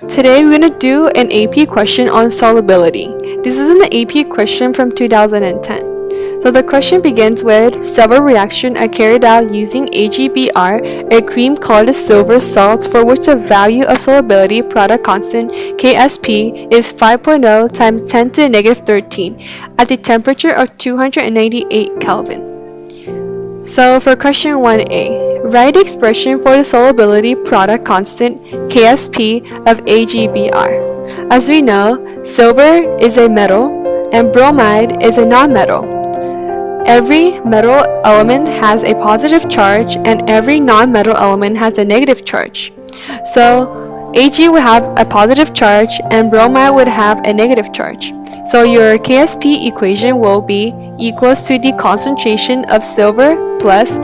Today we're going to do an AP question on solubility. This is an AP question from 2010. So the question begins with several reactions are carried out using AgBr, a cream called a silver salt for which the value of solubility product constant Ksp is 5.0 times 10 to the negative 13 at the temperature of 298 Kelvin. So for question 1a, write the expression for the solubility product constant Ksp of AgBr. As we know, silver is a metal and bromide is a nonmetal. Every metal element has a positive charge and every non-metal element has a negative charge. So Ag would have a positive charge and bromide would have a negative charge. So your Ksp equation will be equals to the concentration of silver plus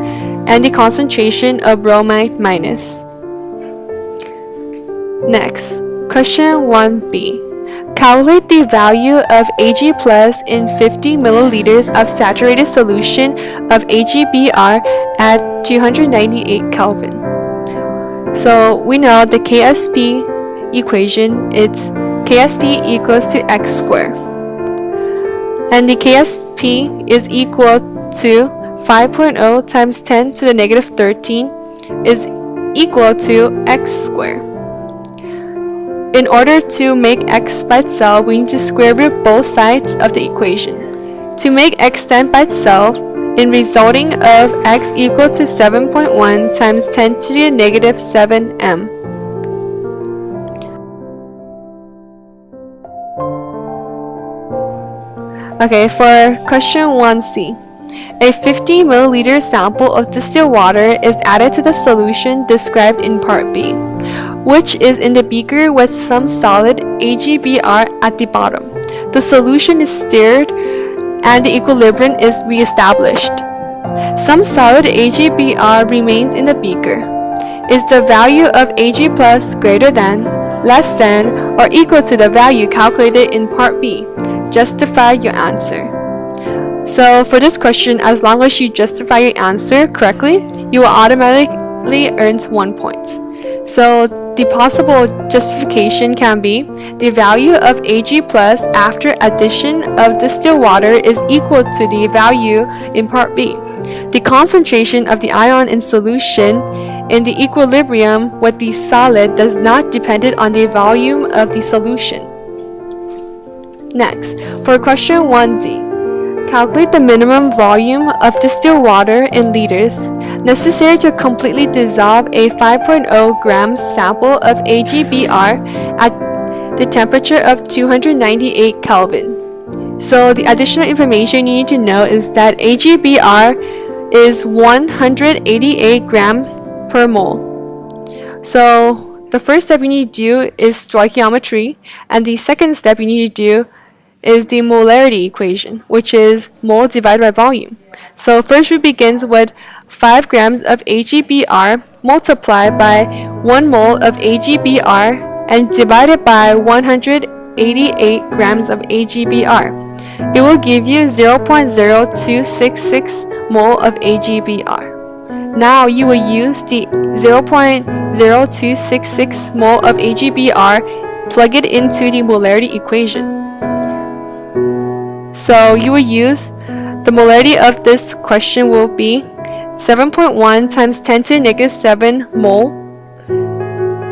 and the concentration of bromide minus. Next, question 1b. Calculate the value of Ag plus in 50 milliliters of saturated solution of AgBr at 298 Kelvin. So we know the Ksp equation, it's Ksp equals to x squared. And the Ksp is equal to 5.0 times 10 to the negative 13 is equal to x squared. In order to make x by itself, we need to square root both sides of the equation. To make x stand by itself, in resulting of x equals to 7.1 times 10 to the negative 7m. Okay, for question 1c. A 50 milliliter sample of distilled water is added to the solution described in part B, which is in the beaker with some solid AgBr at the bottom. The solution is stirred and the equilibrium is reestablished. Some solid AgBr remains in the beaker. Is the value of Ag plus greater than, less than, or equal to the value calculated in part B? Justify your answer. So for this question, as long as you justify your answer correctly, you will automatically earn 1 point. So the possible justification can be the value of Ag plus after addition of distilled water is equal to the value in part B. The concentration of the ion in solution in the equilibrium with the solid does not depend on the volume of the solution. Next, for question 1d. Calculate the minimum volume of distilled water in liters necessary to completely dissolve a 5.0 grams sample of AgBr at the temperature of 298 Kelvin. So the additional information you need to know is that AgBr is 188 grams per mole. So the first step you need to do is stoichiometry, and the second step you need to do is the molarity equation, which is mole divided by volume. So first we begins with 5 grams of AgBr multiplied by 1 mole of AgBr and divided by 188 grams of AgBr. It will give you 0.0266 mole of AgBr. Now you will use the 0.0266 mole of AgBr, plug it into the molarity equation. So you will use the molarity of this question will be 7.1 times 10 to the negative 7 mole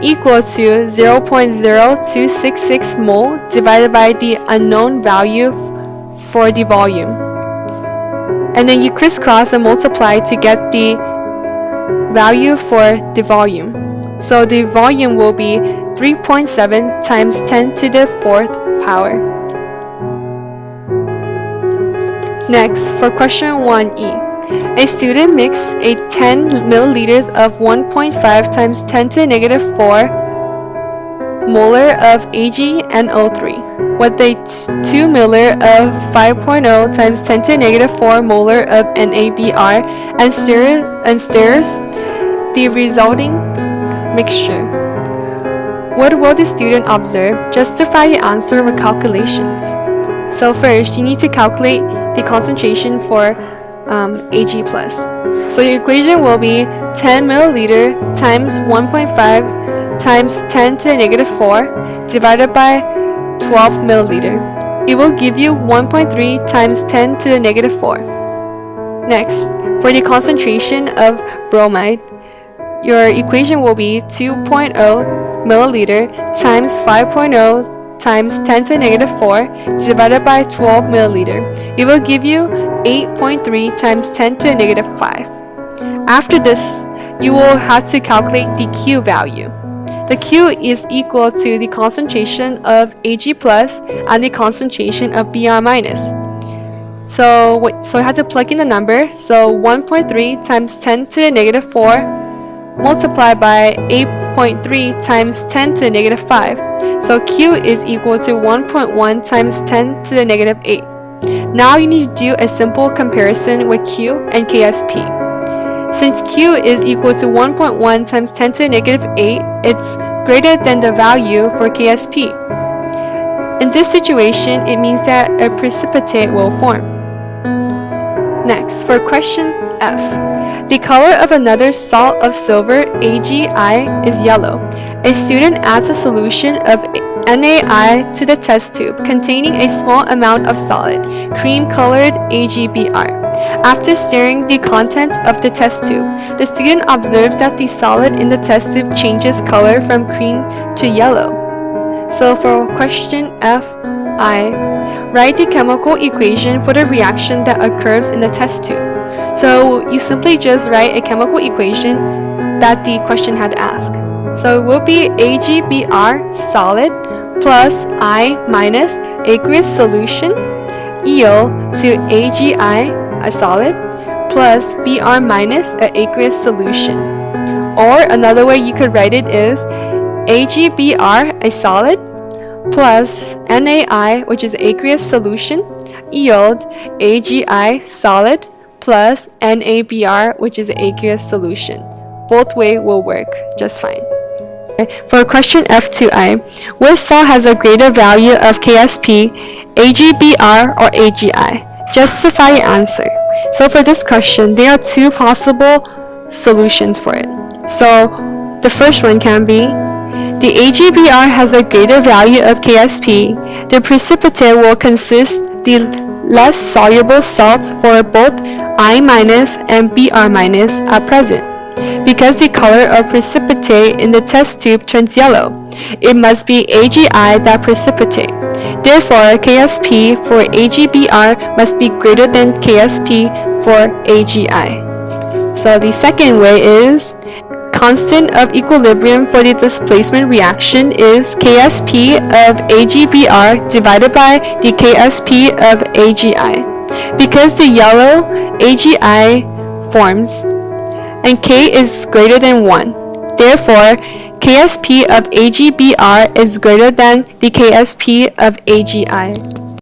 equals to 0.0266 mole divided by the unknown value for the volume. And then you crisscross and multiply to get the value for the volume. So the volume will be 3.7 times 10 to the 4th power. Next, for question 1e. A student mixed a 10 milliliters of 1.5 times 10 to the negative 4 molar of AgNO3 with a 2 molar of 5.0 times 10 to the negative 4 molar of NaBr and stirs the resulting mixture. What will the student observe? Justify your answer with calculations. So first, you need to calculate the concentration for Ag plus. So your equation will be 10 milliliter times 1.5 times 10 to the negative 4 divided by 12 milliliter. It will give you 1.3 times 10 to the negative 4. Next, for the concentration of bromide, your equation will be 2.0 milliliter times 5.0 times 10 to the negative 4 divided by 12 milliliter. It will give you 8.3 times 10 to the negative 5. After this, you will have to calculate the Q value. The Q is equal to the concentration of Ag plus and the concentration of Br minus. So you have to plug in the number. So 1.3 times 10 to the negative 4 multiplied by 8.3 times 10 to the negative 5. So Q is equal to 1.1 times 10 to the negative 8. Now you need to do a simple comparison with Q and KSP. Since Q is equal to 1.1 times 10 to the negative 8, it's greater than the value for KSP. In this situation, it means that a precipitate will form. Next, for question F. The color of another salt of silver, AgI, is yellow. A student adds a solution of NaI to the test tube containing a small amount of solid, cream-colored AgBr. After stirring the contents of the test tube, the student observes that the solid in the test tube changes color from cream to yellow. So for question Fi, write the chemical equation for the reaction that occurs in the test tube. So you simply just write a chemical equation that the question had asked. So it will be AgBr solid plus I minus aqueous solution yield to AgI a solid plus Br minus a aqueous solution. Or another way you could write it is AgBr a solid plus NaI, which is aqueous solution, yield AgI solid plus NaBr, which is aqueous solution. Both way will work just fine. For question F2I, which salt has a greater value of KSP, AgBr or AgI? Justify your answer. So for this question, there are two possible solutions for it. So the first one can be the AgBr has a greater value of KSP. The precipitate will consist the less soluble salts for both I minus and Br minus are present. Because the color of precipitate in the test tube turns yellow, it must be AgI that precipitate. Therefore, KSP for AgBr must be greater than KSP for AgI. So the second way is constant of equilibrium for the displacement reaction is KSP of AgBr divided by the KSP of AgI. Because the yellow AgI forms and K is greater than 1. Therefore, KSP of AgBr is greater than the KSP of AgI.